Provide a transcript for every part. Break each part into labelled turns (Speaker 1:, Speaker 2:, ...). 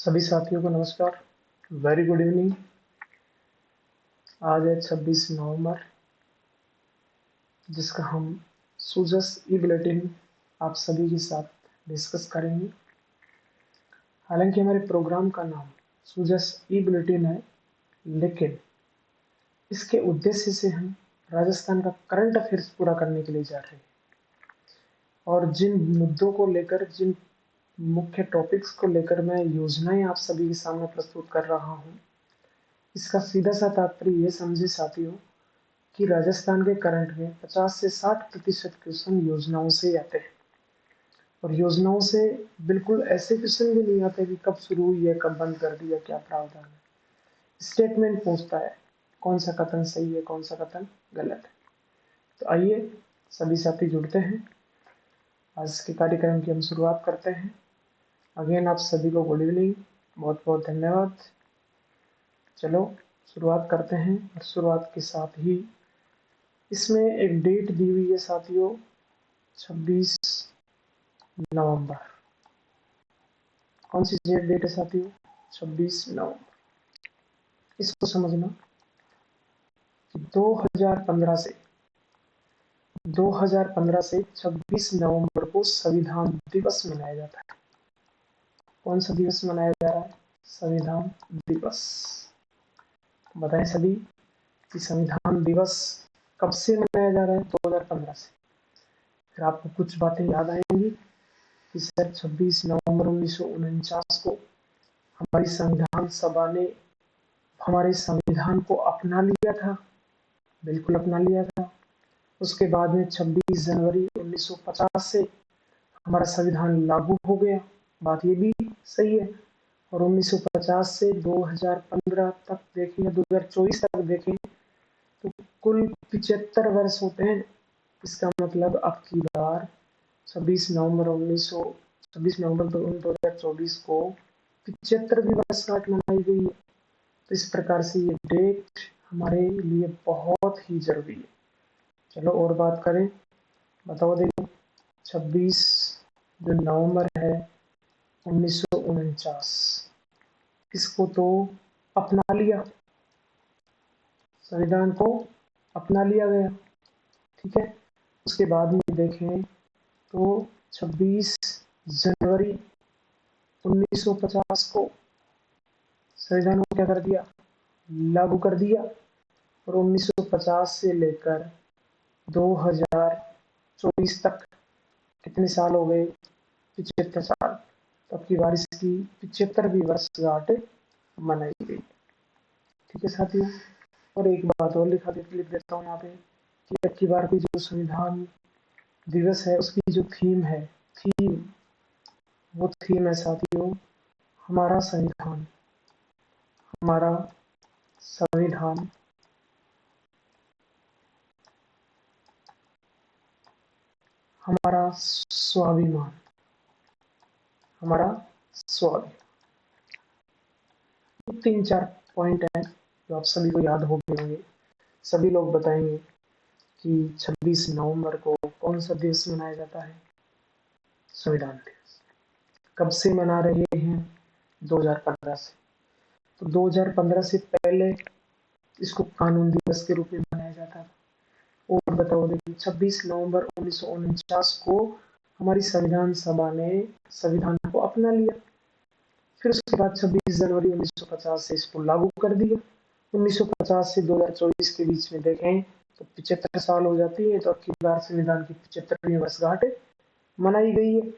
Speaker 1: सभी साथियों को नमस्कार। Very good evening. आज है 26 नवंबर, जिसका हम सूजस ई बुलेटिन आप सभी के साथ डिस्कस करेंगे। हालांकि हमारे प्रोग्राम का नाम सूजस ई बुलेटिन है, लेकिन इसके उद्देश्य से हम राजस्थान का करंट अफेयर्स पूरा करने के लिए जा रहे हैं और जिन मुद्दों को लेकर, जिन मुख्य टॉपिक्स को लेकर मैं योजनाएं आप सभी के सामने प्रस्तुत कर रहा हूं, इसका सीधा सा तात्पर्य ये समझे साथियों कि राजस्थान के करंट में 50 से 60% क्वेश्चन योजनाओं से आते हैं और योजनाओं से बिल्कुल ऐसे क्वेश्चन भी नहीं आते कि कब शुरू हुई है, कब बंद कर दिया, क्या प्रावधान है। स्टेटमेंट पूछता है कौन सा कथन सही है, कौन सा कथन गलत है। तो आइए सभी साथी जुड़ते हैं, आज के कार्यक्रम की हम शुरुआत करते हैं। अगेन आप सभी को गुड इवनिंग, बहुत बहुत धन्यवाद। चलो शुरुआत करते हैं और शुरुआत के साथ ही इसमें एक डेट दी हुई है साथियों, 26 नवंबर। कौन सी डेट है साथियों? 26 नवंबर। इसको समझना कि 2015 से 26 नवंबर को संविधान दिवस मनाया जाता है। कौन सा दिवस मनाया जा रहा है? संविधान दिवस। बताएं सभी कि संविधान दिवस कब से मनाया जा रहा है? 2015 से। फिर आपको कुछ बातें याद आएंगी कि सर 26 नवंबर 1949 को हमारी संविधान सभा ने हमारे संविधान को अपना लिया था। बिल्कुल अपना लिया था। उसके बाद में 26 जनवरी 1950 से हमारा संविधान लागू हो गया, बात ये भी सही है। और 1950 से 2015 तक देखें या 2024 तक देखें तो कुल 75 वर्ष होते हैं। इसका मतलब अब की बार 26 नवंबर 2024 को 75वीं वर्षगांठ मनाई गई है। तो इस प्रकार से ये डेट हमारे लिए बहुत ही जरूरी है। चलो और बात करें, बताओ देखो, 26 जो नवंबर है 1949, इसको तो अपना लिया, संविधान को अपना लिया गया, ठीक है। उसके बाद में देखें तो 26 जनवरी 1950 को संविधान को क्या कर दिया? लागू कर दिया। और 1950 से लेकर 2024 तक कितने साल हो गए? 75 साल। तब की बार इसकी 75वीं वर्षगांठ मनाई गई। ठीक है साथियों। और एक बात और लिख देता हूँ यहाँ पे कि अब की बार की जो संविधान दिवस है उसकी जो थीम है, वो थीम है साथियों, हमारा संविधान, हमारा संविधान, हमारा स्वाभिमान, हमारा स्वाभिमान। 3-4 पॉइंट हैं जो आप सभी को याद हो गए होंगे। सभी लोग बताएंगे कि 26 नवंबर को कौन सा दिवस मनाया जाता है? संविधान दिवस। कब से मना रहे हैं? 2015 से। तो 2015 से पहले इसको कानून दिवस के रूप में मनाया जाता था। और बताओ देखिए, 26 नवंबर 1949 को हमारी संविधान सभा ने संविधान को अपना लिया। फिर उसके बाद 26 जनवरी 1950 से इसको लागू कर दिया। 1950 से 2024 के बीच में देखें तो 75 साल हो जाती है। तो अब की बार संविधान की 75वीं वर्षगांठ मनाई गई है,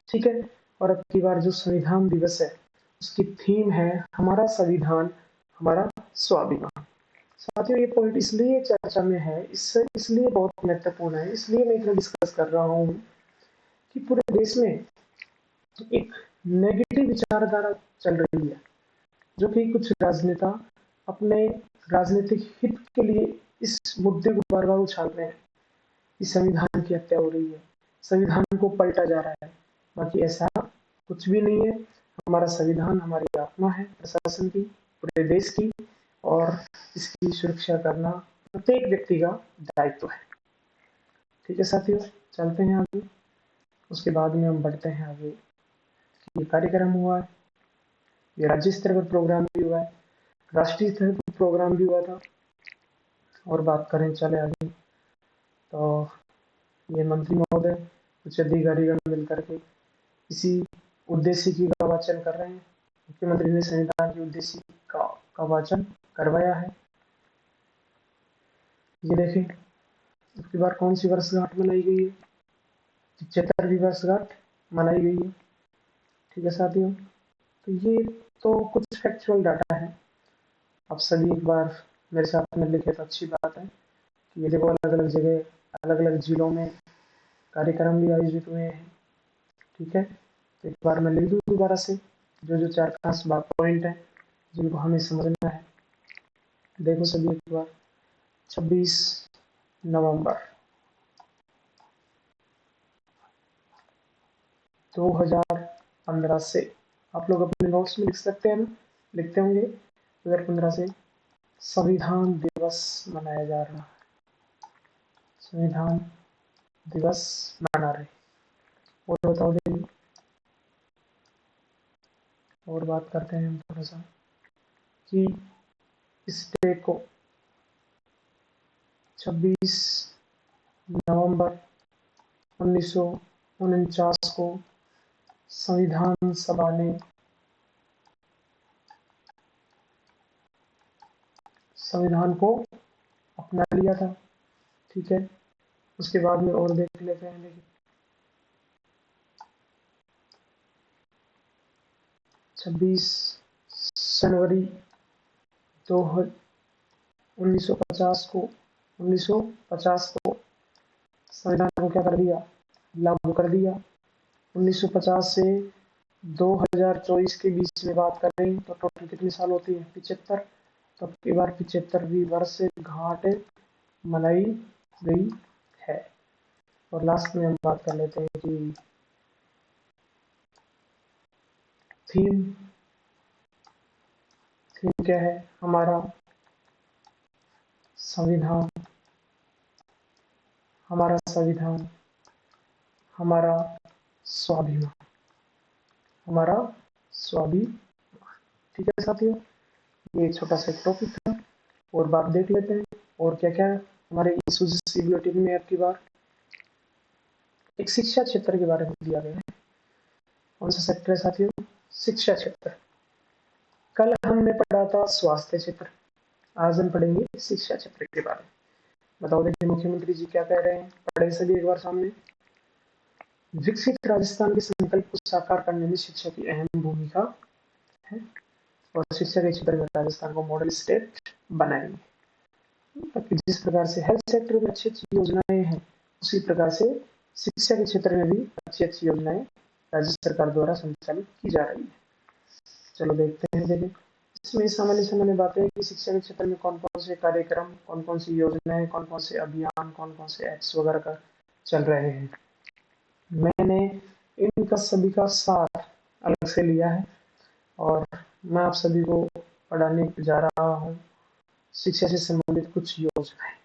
Speaker 1: ठीक है। और अब की बार जो संविधान दिवस है उसकी थीम है हमारा संविधान, हमारा स्वाभिमान। साथियों ये पॉइंट इसलिए चर्चा में है, इसलिए बहुत महत्वपूर्ण है, इसलिए मैं इतना डिस्कस कर रहा हूँ कि पूरे देश में एक नेगेटिव विचारधारा चल रही है, जो कि कुछ राजनेता अपने राजनीतिक हित के लिए इस मुद्दे को बार बार उछाल रहे हैं कि संविधान की हत्या हो रही है, संविधान को पलटा जा रहा है। बाकी ऐसा कुछ भी नहीं है। हमारा संविधान हमारी आत्मा है, प्रशासन की, पूरे देश की, और इसकी सुरक्षा करना प्रत्येक व्यक्ति का दायित्व है। ठीक है साथियों, चलते हैं आगे। उसके बाद में हम बढ़ते हैं आगे। ये कार्यक्रम हुआ है, ये राज्य स्तर पर प्रोग्राम भी हुआ है, राष्ट्रीय स्तर पर प्रोग्राम भी हुआ था। और बात करें चले आगे, तो ये मंत्री महोदय कुछ अधिकारीगण मिलकर के इसी उद्देश्य की का वाचन कर रहे हैं। मुख्यमंत्री ने संविधान के उद्देश्य का वाचन करवाया है। ये देखें, इसके बार कौन सी वर्षगांठ मनाई गई है? 75वीं वर्षगांठ मनाई गई है। ठीक है साथियों, तो ये तो कुछ फैक्चुअल डाटा है। आप सभी एक बार मेरे साथ में लिखे तो अच्छी बात है कि ये देखो अलग अलग जगह, अलग अलग जिलों में कार्यक्रम भी आयोजित हुए हैं। ठीक है, तो एक बार मैं लिख दूँ दोबारा से जो जो 4-5 पॉइंट हैं जिनको हमें समझना है। देखो सभी एक बार, 26 नवंबर 2015 से, आप लोग अपने नोट्स में लिख सकते हैं ना, लिखते होंगे 2015 से संविधान दिवस मनाया जा रहा है। संविधान दिवस मना रहे। और बताओ देखिए, और बात करते हैं हम थोड़ा सा कि इस डे को 26 नवंबर 1949 को संविधान सभा ने संविधान को अपना लिया था। ठीक है, उसके बाद में और देख लेते हैं। देखिए 26 जनवरी 1950 को 1950 को संविधान को क्या कर दिया, लागू कर दिया। 1950 से 2024 के बीच में बात करें तो टोटल कितने साल होती है? 75। तो अब की बार 75वीं वर्षगांठ मनाई गई है। और लास्ट में हम बात कर लेते हैं कि थीम क्या है? हमारा संविधान, हमारा संविधान, हमारा स्वाभिमान, हमारा स्वाभिमान। ठीक है साथियों, ये छोटा सा टॉपिक था और बात देख लेते हैं और क्या क्या हमारे इस बुलेटिन में अब की बार एक शिक्षा क्षेत्र के बारे में दिया गया है। कौन सा सेक्टर है साथियों? शिक्षा क्षेत्र। कल हमने पढ़ा था स्वास्थ्य क्षेत्र, आज हम पढ़ेंगे शिक्षा क्षेत्र के बारे में। बताओ देखिए मुख्यमंत्री जी क्या कह रहे हैं, पढ़े सभी एक बार सामने। विकसित राजस्थान के संकल्प को साकार करने में शिक्षा की अहम भूमिका है और शिक्षा के क्षेत्र में राजस्थान को मॉडल स्टेट बनाएंगे। ताकि जिस प्रकार से हेल्थ सेक्टर में अच्छी अच्छी योजनाएं हैं, उसी प्रकार से शिक्षा के क्षेत्र में भी अच्छी अच्छी योजनाएं राज्य सरकार द्वारा संचालित की जा रही है। चलो देखते हैं। देखिए इसमें सामान्य सामान्य बातें कि शिक्षा के क्षेत्र में कौन कौन से कार्यक्रम, कौन कौन सी योजनाएं, कौन कौन से अभियान, कौन कौन से एक्ट्स वगैरह का चल रहे हैं। मैंने इनका सभी का सार अलग से लिया है और मैं आप सभी को पढ़ाने जा रहा हूँ शिक्षा से संबंधित कुछ योजनाएं।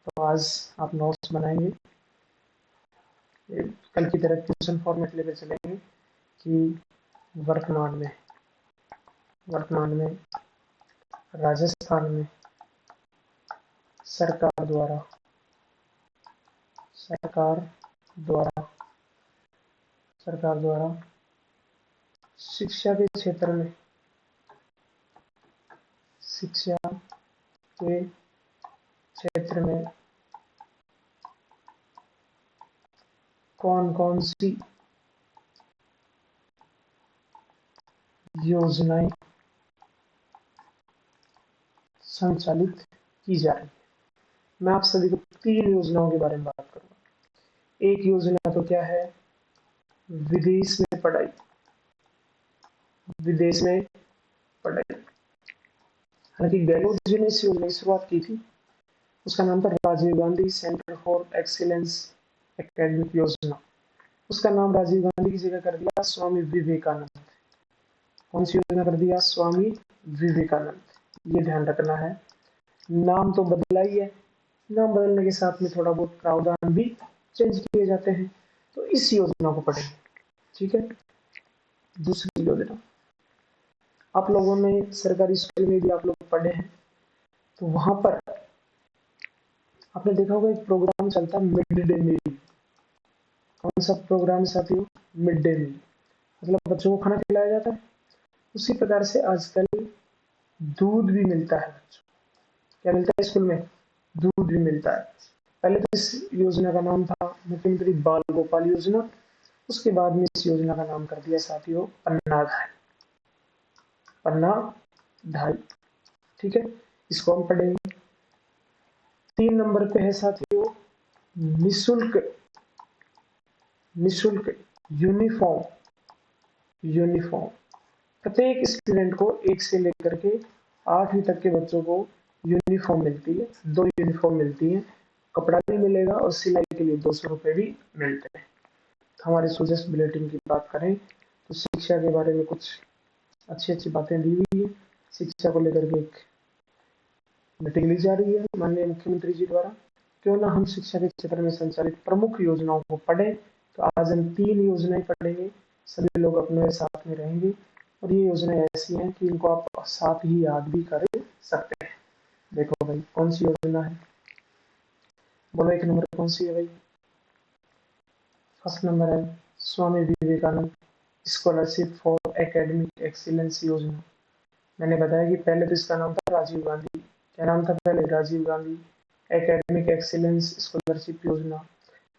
Speaker 1: तो आज आप नोट्स बनाएंगे, कल की तरह क्वेश्चन फॉर्मेट लेकर चलेंगे कि वर्तमान में राजस्थान में सरकार द्वारा शिक्षा के क्षेत्र में कौन कौन सी योजनाएं संचालित की जा रही है। मैं आप सभी को 3 योजनाओं के बारे में बात करूंगा। एक योजना तो क्या है, विदेश में पढ़ाई। हालांकि गहलोत जी ने इस योजना की शुरुआत की थी, उसका नाम था Rajiv Gandhi centre for excellence academic योजना। उसका नाम राजीव गांधी की जगह कर दिया स्वामी विवेकानंद। कौन सी योजना कर दिया? स्वामी विवेकानंद। ये ध्यान रखना है, नाम तो बदला ही है, नाम बदलने के साथ में थोड़ा बहुत प्रावधान भी चेंज किए जाते हैं। तो इस योजना को पढ़ेंगे। ठीक है, दूसरी योजना आप लोगों ने सरकारी स्कूल में भी आप लोग पढ़े हैं, तो वहां पर आपने देखा होगा एक प्रोग्राम चलता है मिड डे मील। कौन सा प्रोग्राम साथियों? मिड डे मील, मतलब बच्चों को खाना खिलाया जाता है। उसी प्रकार से आजकल दूध भी मिलता है बच्चों। क्या मिलता है स्कूल में? दूध भी मिलता है। पहले तो इस योजना का नाम था मुख्यमंत्री बाल गोपाल योजना, उसके बाद में इस योजना का नाम कर दिया साथियों अन्नाधाय, अन्नाधाय। ठीक है, इसको हम पढ़ेंगे। 3 नंबर पे है साथियों निशुल्क, निशुल्क यूनिफॉर्म, यूनिफॉर्म। प्रत्येक स्टूडेंट को 1 से लेकर के 8वीं तक के बच्चों को यूनिफॉर्म मिलती है, 2 यूनिफॉर्म मिलती है। कपड़ा भी मिलेगा और सिलाई के लिए 200 रुपए भी मिलते हैं। हमारे सुजस बुलेटिन की बात करें तो शिक्षा के बारे में कुछ अच्छी अच्छी बातें दी हुई है। शिक्षा को लेकर के एक मीटिंग ली जा रही है माननीय मुख्यमंत्री जी द्वारा। क्यों ना हम शिक्षा के क्षेत्र में संचालित प्रमुख योजनाओं को पढ़ें। तो आज हम 3 योजनाएं पढ़ेंगे, सभी लोग अपने साथ में रहेंगे और ये योजनाएं ऐसी हैं कि इनको आप साथ ही याद भी कर सकते हैं। देखो भाई कौन सी योजना है, बोलो 1 नंबर कौन सी है भाई? फर्स्ट नंबर है Swami Vivekananda scholarship for academic excellence योजना। मैंने बताया कि पहले तो इसका नाम था राजीव गांधी। क्या नाम था पहले? Rajiv Gandhi academic excellence scholarship योजना।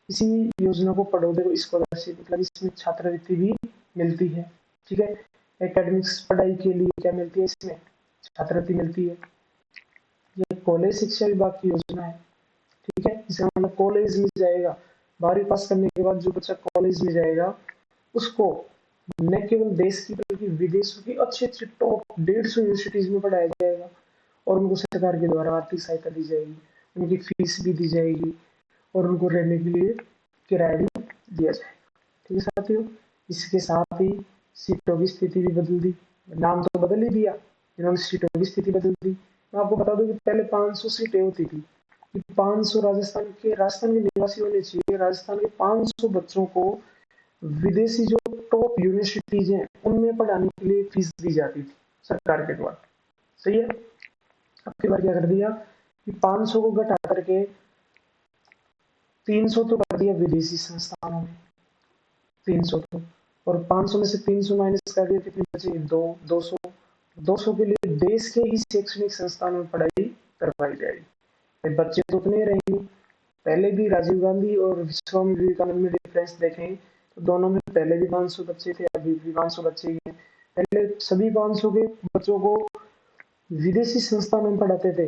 Speaker 1: इसी योजना को पढ़ोगे तो स्कॉलरशिप मतलब इसमें छात्रवृत्ति भी मिलती है। ठीक है, एकेडमिक्स पढ़ाई के लिए क्या मिलती है? इसमें छात्रवृत्ति मिलती है। ये कॉलेज शिक्षा विभाग की योजना है। ठीक है, इसका मतलब कॉलेज में जाएगा, 12वीं पास करने के बाद जो बच्चा कॉलेज में जाएगा उसको न केवल देश की बल्कि विदेशों की अच्छी अच्छी टॉप 150 यूनिवर्सिटीज में पढ़ाया जाएगा और उनको सरकार के द्वारा आर्थिक सहायता दी जाएगी, उनकी फीस भी दी जाएगी और उनको रहने के लिए किराया भी दिया जाएगा। ठीक है साथियों, इसके साथ ही सीटों की स्थिति भी बदल दी। नाम तो बदल ही दिया, इन्होंने सीटों की स्थिति बदल दी। मैं आपको बता दूं कि पहले 500 सीटें होती थी कि 500 राजस्थान के निवासी होने चाहिए। राजस्थान के 500 बच्चों को विदेशी जो टॉप यूनिवर्सिटीज हैं उनमें पढ़ाने के लिए फीस दी जाती थी सरकार के द्वारा। सही है, अब की बार क्या कर दिया कि 500 को घटा करके 300 तो कर दिया विदेशी संस्थानों में, 300 तो, और 500 में से 300 माइनस कर दिया, कितनी बची? 200। 200 के लिए देश के ही शैक्षणिक संस्थानों में पढ़ाई करवाई जाएगी। बच्चे तो उतने रहेंगे। पहले भी राजीव गांधी और स्वामी विवेकानंद में डिफरेंस देखें तो दोनों में पहले भी 500 बच्चे थे, अभी भी 500 बच्चे ही हैं। पहले सभी 500 के बच्चों को विदेशी संस्थानों में पढ़ाते थे।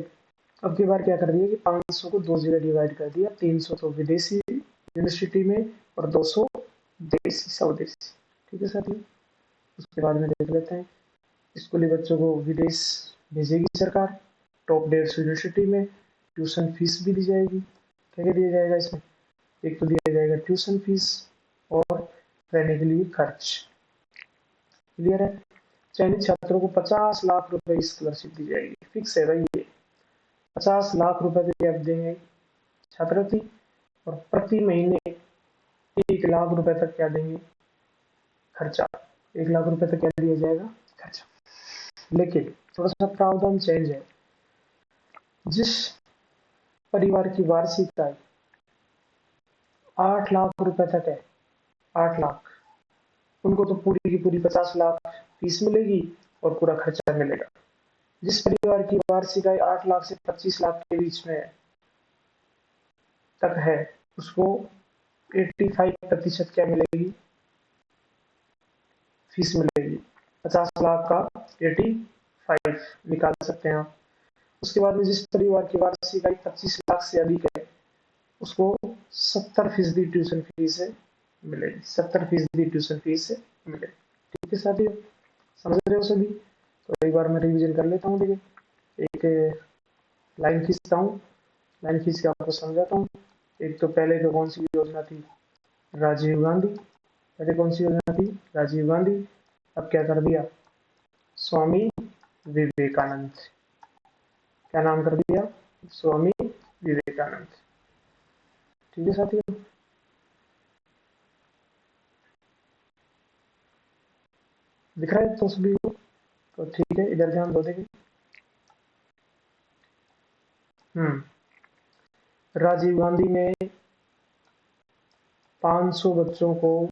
Speaker 1: अब की बार क्या कर दिया कि 500 को 2 जगह डिवाइड कर दिया, 300 तो विदेशी यूनिवर्सिटी में और 200 देशी स्वदेशी। ठीक है साथियों, उसके बाद में देख लेते हैं स्कूली बच्चों को विदेश भेजेगी सरकार टॉप 150 यूनिवर्सिटी में, ट्यूशन फीस भी दी जाएगी। क्या क्या दिया जाएगा इसमें? एक तो दिया जाएगा ट्यूशन फीस और रहने के लिए खर्च। क्लियर है? चयनित छात्रों को 50 लाख रुपए स्कॉलरशिप दी जाएगी, फिक्स है भाई ये 50 लाख रुपए की आप देंगे छात्रवृत्ति और प्रति महीने 1 लाख रुपए तक क्या देंगे? खर्चा। 1 लाख रुपए तक क्या दिया जाएगा? खर्चा। लेकिन थोड़ा सा प्रावधान चेंज है, जिस परिवार की वार्षिक आय 8 लाख रुपए तक है, 8 लाख, उनको तो पूरी की पूरी 50 लाख फीस मिलेगी और पूरा खर्चा मिलेगा। जिस परिवार की वार्षिक आय 8 लाख से 25 लाख के बीच में तक है उसको 85% क्या मिलेगी? फीस मिलेगी। 50 लाख का 85 निकाल सकते हैं आप। उसके बाद में जिस परिवार की वार्षिक आय 25 लाख से अधिक है उसको 70% ट्यूशन फीस से मिलेगी, 70% ट्यूशन फीस से मिलेगी। ठीक है साथियों, समझ रहे हो सभी? तो एक बार मैं रिवीजन कर लेता हूँ। देखिए, एक लाइन खींचता हूँ, लाइन खींच के आपको समझाता हूँ। एक तो पहले तो कौन सी योजना थी? राजीव गांधी। पहले कौन सी योजना थी? राजीव गांधी। अब क्या कर दिया? स्वामी विवेकानंद। क्या नाम कर दिया? स्वामी विवेकानंद। ठीक है साथियों, दिख रहा है तो सभी को? तो ठीक है, इधर ध्यान दो। देखिए, राजीव गांधी में 500 बच्चों को,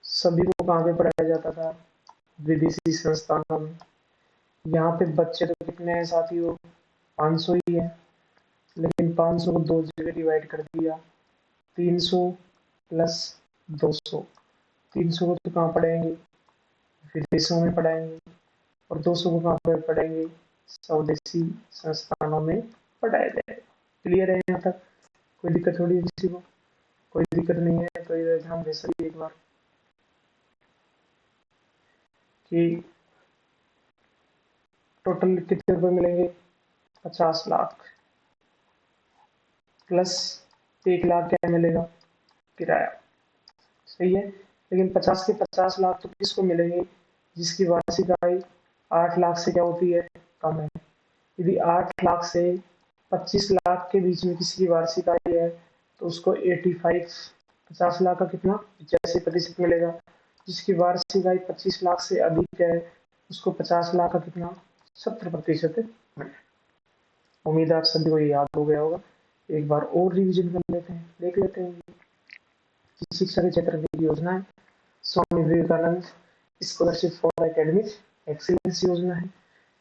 Speaker 1: सभी को कहाँ पे पढ़ाया जाता था? विदेशी संस्थानों में। यहाँ पे बच्चे तो कितने हैं साथियों? 500 ही है, लेकिन 500 को दो जगह डिवाइड कर दिया, 300 प्लस 200। 300 को तो कहाँ पढ़ाएंगे? विदेशों में पढ़ाएंगे। और 200 को कहाँ पर पढ़ाएंगे? स्वदेशी संस्थानों में पढ़ाया जाएगा। क्लियर है यहाँ तक? कोई दिक्कत थोड़ी है किसी को? कोई दिक्कत नहीं है तो इधर ध्यान दे सके एक बार कि टोटल कितने रुपए मिलेंगे? 50 लाख प्लस 1 लाख क्या मिलेगा? किराया। सही है, लेकिन 50 के 50 लाख तो किसको मिलेंगे? जिसकी वार्षिक आय 8 लाख से क्या होती है? कम है। यदि 8 लाख से 25 लाख के बीच में किसी की वार्षिक आय है तो उसको 85, 50 लाख का कितना, 85% मिलेगा। जिसकी वार्षिक आय 25 लाख से अधिक है उसको 50 लाख का कितना, 70% मिलेगा। उम्मीद है आप सभी को ये याद हो गया होगा। एक बार और रिवीजन कर लेते हैं, देख लेते हैं कि शिक्षा के क्षेत्र में योजना है। Swami Vivekananda scholarship for academic excellence योजना है।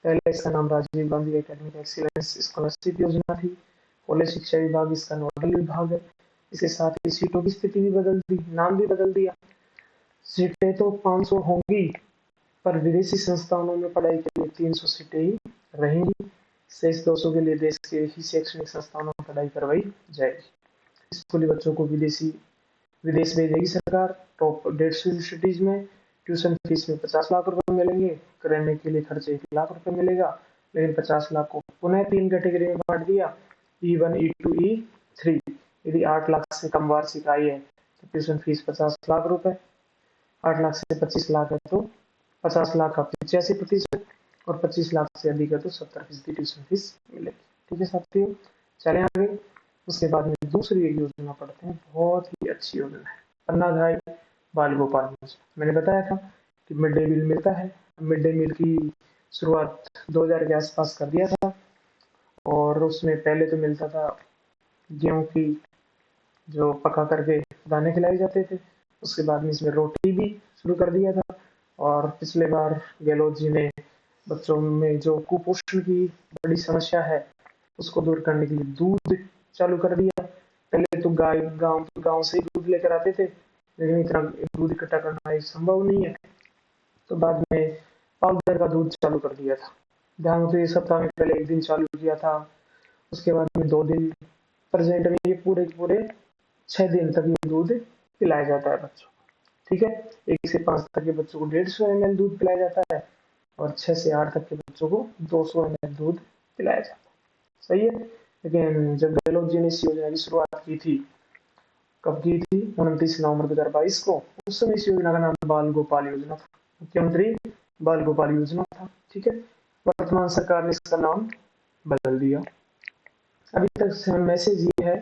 Speaker 1: पहले इसका नाम Rajiv Gandhi academic excellence scholarship योजना थी। कॉलेज शिक्षा विभाग इसका नोडल विभाग है। इसके साथ ही सीटों की स्थिति भी बदल दी, नाम भी बदल दिया। सीटें तो 500 होंगी, पर विदेशी संस्थानों में पढ़ाई के लिए 300 सीटें ही रहेंगी। शेष 200 के लिए देश के ही शैक्षणिक संस्थानों में पढ़ाई करवाई जाएगी। स्कूली बच्चों को विदेश भेजेगी सरकार। टॉप 150 यूनिवर्सिटीज में ट्यूशन फीस में 50 लाख रुपए मिलेंगे, रहने के लिए खर्च 1 लाख रुपए मिलेगा। लेकिन 50 लाख को पुनः 3 कैटेगरी में बांट दिया, E1, E2, E3। यदि 8 लाख से कम वार्षिक आय है तो ट्यूशन फीस 50 लाख रुपए, 8 लाख से 25 लाख है तो 50 लाख का 85%, और 25 लाख से अधिक है तो 70% ट्यूशन फीस मिलेगी। ठीक है साथियों, चले आगे। उसके बाद में दूसरी एक योजना पढ़ते हैं, बहुत ही अच्छी योजना है, अन्नाधाय बाल गोपाल योजना। मैंने बताया था कि मिड डे मील मिलता है। मिड डे मील की शुरुआत 2000 के आसपास कर दिया था, और उसमें पहले तो मिलता था गेहूं की जो पका करके दाने खिलाए जाते थे। उसके बाद में इसमें रोटी भी शुरू कर दिया था। और पिछले बार गहलोत जी ने बच्चों में जो कुपोषण की बड़ी समस्या है उसको दूर करने के लिए दूध चालू कर दिया। पहले तो गांव गांव से ही दूध लेकर आते थे, लेकिन इतना दूध इकट्ठा करना एक संभव नहीं है, तो बाद में पाउडर का दूध चालू कर दिया था। ध्यान से सप्ताह में पहले 1 दिन चालू किया था, उसके बाद में 2 दिन, प्रेजेंट में ये पूरे पूरे 6 दिन तक ये दूध पिलाया जाता है बच्चों को। ठीक है, 1 से 5 तक के बच्चों को 150 ml दूध पिलाया जाता है, और 6 से 8 तक के बच्चों को 200 ml दूध पिलाया जाता है। सही है, लेकिन जब गहलोत जी ने इस योजना की शुरुआत की थी, कब की थी? 29 नवंबर 2022 को। उस समय इस योजना का नाम बाल गोपाल योजना था, मुख्यमंत्री बाल गोपाल योजना था। ठीक है, वर्तमान सरकार ने इसका नाम बदल दिया। अभी तक मैसेज ये है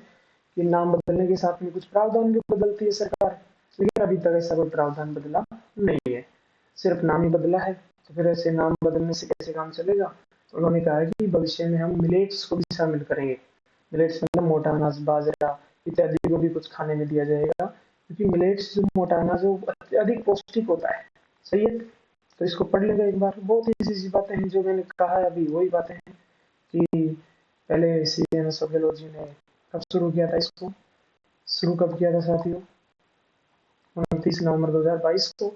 Speaker 1: कि नाम बदलने के साथ में कुछ प्रावधान भी बदलती है सरकार, लेकिन अभी तक ऐसा कोई प्रावधान बदला नहीं है, सिर्फ नाम ही बदला है। तो फिर ऐसे नाम बदलने से कैसे काम चलेगा? तो उन्होंने कहा है कि भविष्य में हम मिलेट्स को भी शामिल करेंगे। मिलेट्स मतलब मोटा अनाज, बाजरा इत्यादि को भी कुछ खाने में दिया जाएगा, क्योंकि मिलेट्स जो मोटा अनाज है वो अधिक पौष्टिक होता है। सही है, तो इसको पढ़ लेगा एक बार। बहुत ही सी बातें हैं जो मैंने कहा है अभी, वही बातें हैं कि पहले सीएम अशोक गहलोत जी ने कब शुरू किया था इसको? शुरू कब किया था साथियों? 29 नवंबर 2022 को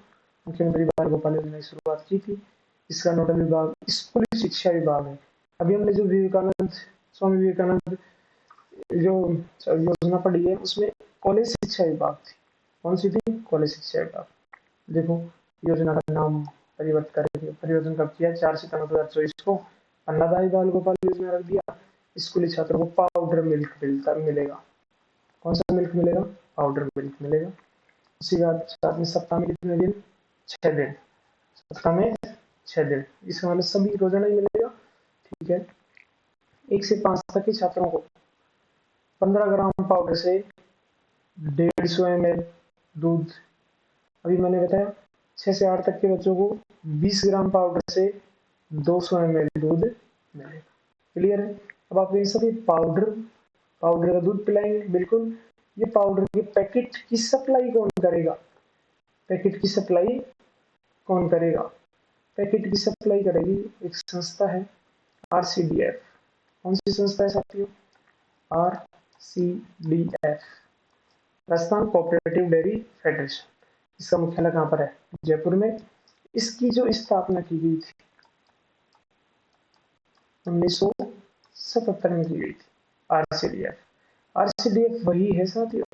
Speaker 1: मुख्यमंत्री बाल गोपाल योजना की शुरुआत की थी। इसका नोडल विभाग स्कूली शिक्षा विभाग है। अभी हमने जो स्वामी विवेकानंद जो योजना पढ़ी है उसमें कॉलेज शिक्षा विभाग थी। कौन सी थी? कॉलेज शिक्षा विभाग। देखो, योजना का नाम परिवर्तन कब किया? 4 सितंबर 2024 को अन्नाधाय बाल गोपाल योजना रख दिया। स्कूली छात्रों को पाउडर मिल्क मिलेगा। कौन सा मिल्क मिलेगा? पाउडर मिल्क मिलेगा। उसी बात साथ में सप्ताह में कितने दिन? 6 दिन। सप्ताह में 6 दिन, इसका मतलब सभी रोजाना ही मिलेगा। ठीक है, 1 से 5 तक के छात्रों को 15 ग्राम पाउडर से 150 ml दूध। अभी मैंने बताया 6 से 8 तक के बच्चों को 20 ग्राम पाउडर से 200 ml दूध मिलेगा। क्लियर है? अब आप ये सभी पाउडर का दूध पिलाएंगे, बिल्कुल। ये पाउडर के पैकेट की सप्लाई कौन करेगा? पैकेट की सप्लाई कौन करेगा? पैकेट की सप्लाई करेगी एक संस्था है, RCDF। कौन सी संस्था है साथियों? RCDF, Rajasthan cooperative dairy federation. इसका मुख्यालय कहाँ पर है? जयपुर में। इसकी जो स्थापना की गई थी 1977 में की गई थी। RCDF वही है साथियों,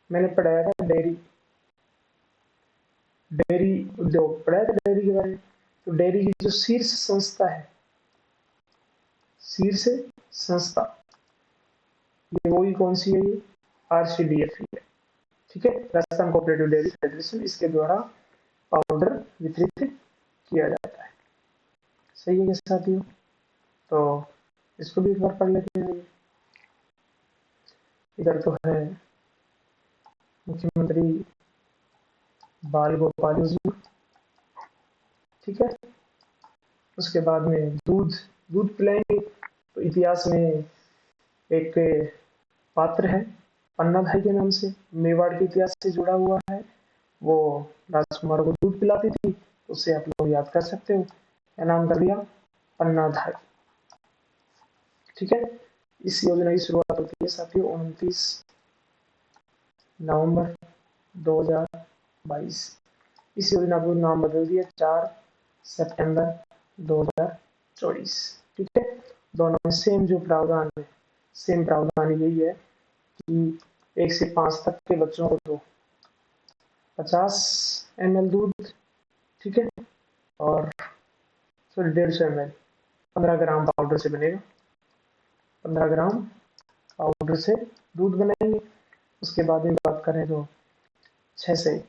Speaker 1: मैंने पढ़ाया था डेयरी उद्योग पढ़ाया था डेयरी के बारे में। तो डेयरी की जो शीर्ष संस्था है, शीर्ष संस्था, ये वही कौन सी है? ये RCDF ही है। ठीक है, राजस्थान कोऑपरेटिव डेयरी फेडरेशन, इसके द्वारा पाउडर वितरित किया जाता है। सही है साथियों? तो इसको भी एक बार पढ़ लेते हैं। इधर तो है मुख्यमंत्री बाल गोपाल योजना, ठीक है। उसके बाद में दूध पिलाएंगे। तो इतिहास में एक पात्र है पन्ना भाई के नाम से, मेवाड़ के इतिहास से जुड़ा हुआ है। वो राजकुमार को दूध पिलाती थी, उसे आप लोग याद कर सकते हो। क्या नाम कर दिया? पन्ना भाई। ठीक है, इस योजना की शुरुआत होती है साथियों 29 नवंबर 2022। इस योजना को नाम बदल दिया 4 सितंबर 2024। ठीक है, दोनों में सेम जो प्रावधान है, सेम प्रावधान यही है कि 1 से 5 तक के बच्चों को दो 50 ml दूध, ठीक है, और 150 ml 15 ग्राम पाउडर से बनेगा। 15 ग्राम पाउडर से दूध बनाएंगे। उसके बाद में बात करें तो 6 से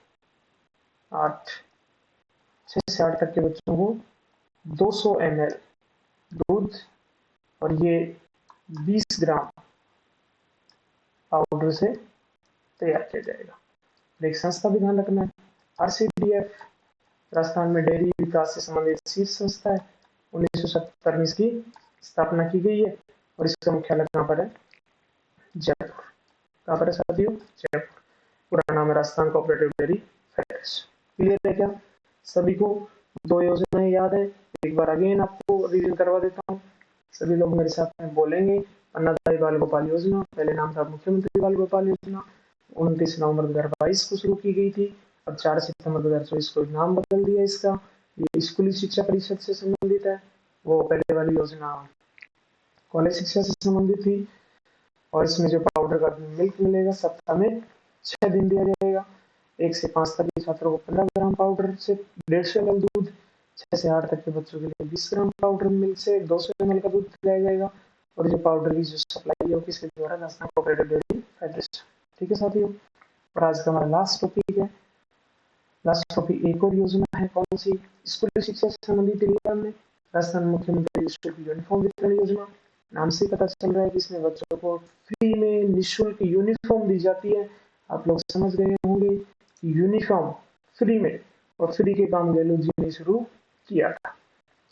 Speaker 1: 8 तक के बच्चों को 200 ml दूध और ये 20 ग्राम पाउडर से तैयार किया जाएगा। एक संस्था भी ध्यान रखना है, RCDF राजस्थान में डेयरी विकास से संबंधित शीर्ष संस्था है। 1977 में इसकी स्थापना की गई है और इसका मुख्यालय कहाँ पर है? जयपुर। कहाँ पर है साथियों? जयपुर। पूरा नाम है Rajasthan cooperative dairy federation. Clear है क्या सभी को? 2 योजनाएं याद है? एक बार अगेन आपको रिवीजन करवा देता हूँ, सभी लोग मेरे साथ में बोलेंगे। अन्नदाता बाल गोपाल योजना, पहले नाम था मुख्यमंत्री बाल गोपाल योजना, 29 नवंबर 2022 को शुरू की गई थी और 4 सितंबर 2024 को नाम बदल दिया इसका। ये स्कूली शिक्षा परिषद से संबंधित है। वो पहले वाली योजना कॉलेज शिक्षा से संबंधित थी। और इसमें जो पाउडर का मिल्क मिलेगा सप्ताह में 6 दिन दिया जाएगा। 1 से 5 तक के छात्रों को 15 ग्राम पाउडर से 150 ml दूध, 6 से 8 तक के बच्चों के लिए 20 ग्राम पाउडर मिल्क से 200 ml का दूध पिलाया जाएगा। और जो पाउडर की जो सप्लाई है वो किसके द्वारा? Rajasthan cooperative dairy federation. ठीक है साथियों, और आज का हमारा लास्ट टॉपिक है। लास्ट टॉपिक एक और योजना है, कौन सी? स्कूली शिक्षा से संबंधित में राजस्थान मुख्यमंत्री स्कूल यूनिफॉर्म वितरण योजना। नाम से पता चल रहा है कि इसमें बच्चों को फ्री में निःशुल्क यूनिफॉर्म दी जाती है। आप लोग समझ गए होंगे कि यूनिफॉर्म फ्री में, और फ्री के काम गहलोत जी ने शुरू किया था।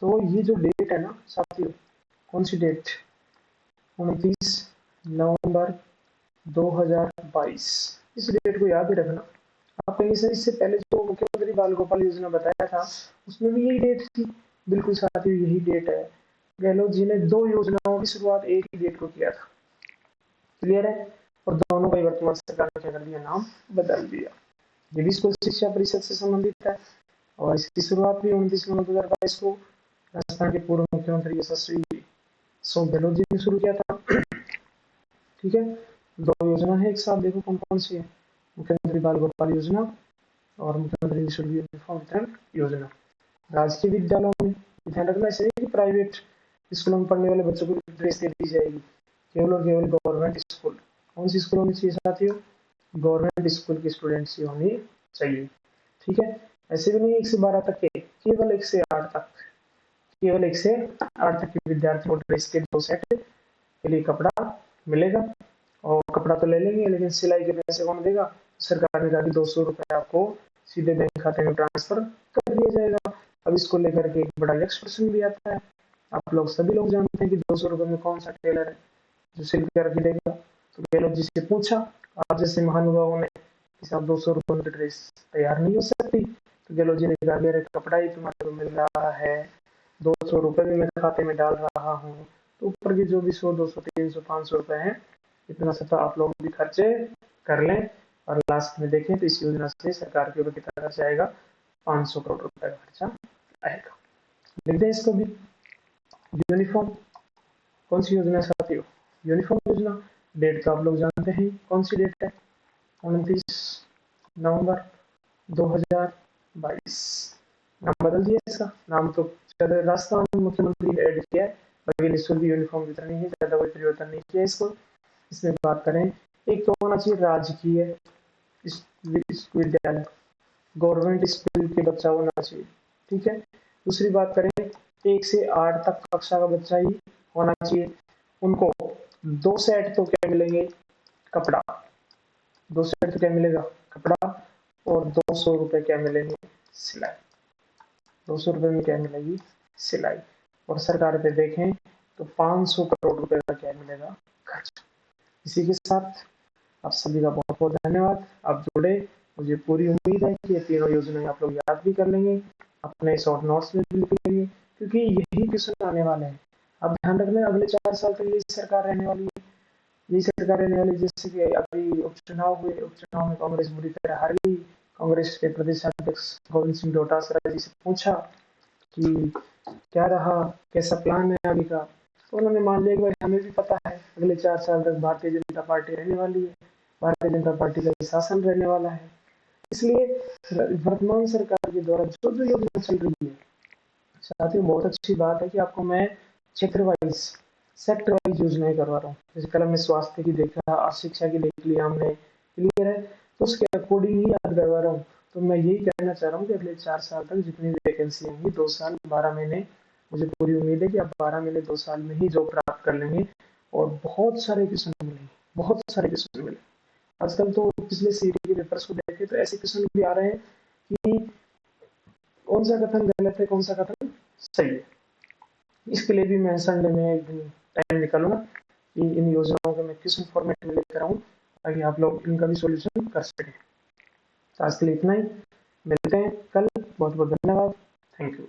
Speaker 1: तो ये जो डेट है ना साथियों, कौन सी डेट? 29 नवंबर 2022। इस डेट को याद ही रखना। आप कहीं से इससे पहले जो मुख्यमंत्री बाल गोपाल योजना बताया था उसमें भी यही डेट थी। बिल्कुल साथियों यही डेट है। गहलोत जी ने 2 योजनाओं की शुरुआत एक ही डेट को किया था। क्लियर है? और दोनों का वर्तमान सरकार ने क्या कर दिया? नाम बदल दिया। ये भी स्कूल शिक्षा परिषद से संबंधित है और इसकी शुरुआत भी 29 नवंबर 2022 को राजस्थान के पूर्व मुख्यमंत्री यशस्वी अशोक गहलोत जी ने शुरू किया था। ठीक है, 2 योजना है एक साथ, देखो कौन कौन सी है? मुख्यमंत्री बाल गोपाल योजना और मुख्यमंत्री निःशुल्क यूनिफॉर्म वितरण योजना। राजकीय विद्यालयों में ध्यान रखना चाहिए कि प्राइवेट स्कूलों में पढ़ने वाले बच्चों को ड्रेस दे दी जाएगी, केवल और केवल गवर्नमेंट स्कूल। कौन सी स्कूल होनी चाहिए साथियों? गवर्नमेंट स्कूल के स्टूडेंट्स ही होनी चाहिए। ठीक है, ऐसे भी नहीं 1 से 12 तक के, केवल 1 से 8 तक, केवल 1 से 8 तक के विद्यार्थियों को ड्रेस के 2 सेट के लिए कपड़ा मिलेगा। और कपड़ा तो ले लेंगे लेकिन सिलाई के पैसे कौन देगा? सरकार ने कहा कि 200 रुपये आपको सीधे बैंक खाते में ट्रांसफर कर दिया जाएगा। अब इसको लेकर के एक बड़ा यक्ष प्रश्न भी आता है। आप लोग सभी लोग जानते हैं कि 200 रुपए में कौन सा टेलर है जो सिल करके देगा। तो गहलोत जी से पूछा, आप जैसे महानुभावों ने, कि साहब 200 रुपए में ड्रेस तैयार नहीं हो सकती। तो गहलोत जी ने कहा, मेरे कपड़ा ही तुम्हारे को मिल रहा है, 200 रुपए भी मैं खाते में डाल रहा हूँ, तो ऊपर की जो भी 100, 200, 300, 500 रुपए हैं, इतना सा तो आप लोग भी खर्चे कर लें, और लास्ट में देखें तो इस योजना से सरकार के ऊपर कितना खर्चा आएगा, 500 करोड़ रुपए का खर्चा आएगा। लिख दें इसको भी। यूनिफॉर्म, कौन सी योजना है साथियों? यूनिफॉर्म योजना। डेट तो आप लोग जानते हैं, कौन सी डेट है? 29 नवंबर 2022। नाम बदल दिया इसका, नाम तो राजस्थान मुख्यमंत्री ने ऐड किया है, बाकी निःशुल्क यूनिफॉर्म वितरण है, ज्यादा कोई परिवर्तन नहीं किया इसको। इसमें बात करें, एक तो होना चाहिए राजकीय विश्वविद्यालय, गवर्नमेंट स्कूल के बच्चा होना चाहिए, ठीक है। दूसरी बात करें, 1 से 8 तक कक्षा का बच्चा ही होना चाहिए। उनको 2 सेट तो क्या मिलेंगे, कपड़ा, 2 सेट तो क्या मिलेगा, कपड़ा, और 200 रुपए क्या मिलेंगे, सिलाई। 200 रुपए में क्या मिलेगी, सिलाई। और सरकार पे देखें तो 500 करोड़ रुपए का क्या मिलेगा, खर्च। इसी के साथ आप सभी का बहुत बहुत धन्यवाद, आप जुड़े। मुझे पूरी उम्मीद है कि ये तीनों योजनाएं आप लोग याद भी कर लेंगे, अपने शॉर्ट नोट्स में भी लिख लेंगे, क्योंकि यही क्वेश्चन आने वाले हैं। आप ध्यान रखना, अगले 4 साल तक यही सरकार रहने वाली है, यही सरकार रहने वाली। जैसे कि अभी उपचुनाव हुए, उपचुनाव में कांग्रेस बुरी तरह हार गई। कांग्रेस के प्रदेश अध्यक्ष गोविंद सिंह डोटासरा जी से पूछा कि क्या रहा, कैसा प्लान है आगे का, तो उन्होंने मान लिया कि भाई हमें भी पता है, अगले 4 साल तक भारतीय जनता पार्टी रहने वाली है, भारतीय जनता पार्टी का शासन रहने वाला है। इसलिए वर्तमान सरकार के द्वारा जो जो योजना चल रही है, साथियों बहुत अच्छी बात है कि आपको मैं क्षेत्र वाइज, सेक्टर वाइज योजनाएं करवा रहा हूँ। जैसे कल हमने स्वास्थ्य की देखा और शिक्षा की देख लिया हमने, क्लियर है, तो उसके अकॉर्डिंग ही याद करवा रहा हूँ। तो मैं यही कहना चाह रहा हूँ कि अगले 4 साल तक जितनी वैकेंसी होंगी, 2 साल 12 महीने, मुझे पूरी उम्मीद है कि आप 12 महीने 2 साल में ही जॉब प्राप्त कर लेंगे, और बहुत सारे क्वेश्चन मिलेंगे, बहुत सारे क्वेश्चन मिलेंगे। आजकल तो पिछले सीटी के पेपर्स को देखे तो ऐसे क्वेश्चन भी आ रहे हैं कि कौन सा कथन गलत है, कौन सा कथन सही है। इसके लिए भी मैं संडे में एक दिन टाइम निकालूंगा कि इन योजनाओं के मैं क्वेश्चन फॉर्मेट में लेकर आऊँ, ताकि आप लोग इनका भी सॉल्यूशन कर सकें। आज के लिए इतना ही, मिलते हैं कल। बहुत बहुत धन्यवाद, थैंक यू।